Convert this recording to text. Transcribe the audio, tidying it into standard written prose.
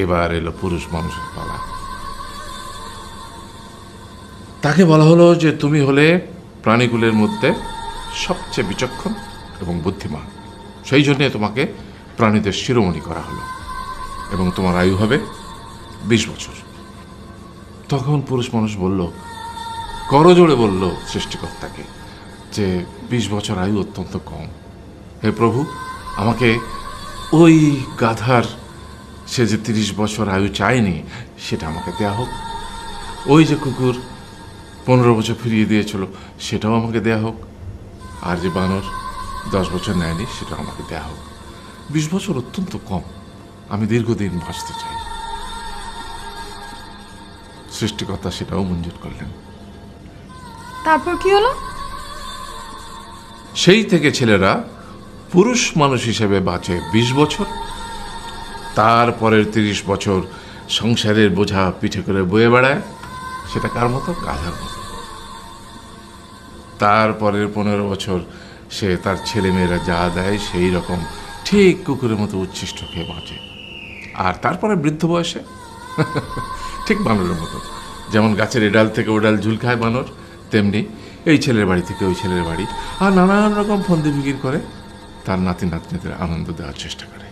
এবার এলো পুরুষ মানুষের পালা। তাকে বলা হলো যে তুমি হলে প্রাণীকুলের মধ্যে সবচেয়ে বিচক্ষণ এবং বুদ্ধিমান, সেই জন্যে তোমাকে প্রাণীদের শিরোমণি করা হলো এবং তোমার আয়ু হবে 20 বছর। তখন পুরুষ মানুষ বলল, করজোড়ে বলল সৃষ্টিকর্তাকে যে 20 বছর আয়ু অত্যন্ত কম। হে প্রভু, আমাকে ওই গাধার, সে যে 30 বছর আয়ু চায়নি, সেটা আমাকে দেয়া হোক। ওই যে কুকুর 15 বছর ফিরিয়ে দিয়েছিল, সেটাও আমাকে দেয়া হোক। আর যে বানর 10 বছর নেয়নি, সেটাও আমাকে দেয়া হোক। 20 বছর অত্যন্ত কম, আমি দীর্ঘদিন বাঁচতে চাই। সৃষ্টিকর্তা সেটাও মঞ্জুর করলেন। তারপর কি হলো? সেই থেকে ছেলেরা পুরুষ মানুষ হিসেবে বাঁচে 20 বছর, তারপরের 30 বছর সংসারের বোঝা পিঠে করে বয়ে বেড়ায়, সেটা কার মতো? গাধার মতো। তারপরের 15 বছর সে তার ছেলেমেয়েরা যা দেয় সেই রকম ঠিক কুকুরের মতো উচ্ছিষ্ট খেয়ে বাঁচে। আর তারপরে বৃদ্ধ বয়সে ঠিক বানরের মতো, যেমন গাছের এডাল থেকে ওডাল ঝুল খায় বানর, তেমনি এই ছেলের বাড়ি থেকে ওই ছেলের বাড়ি, আর নানান রকম ফন্দি ফিকির করে তার নাতি নাতনিদের আনন্দ দেওয়ার চেষ্টা করে।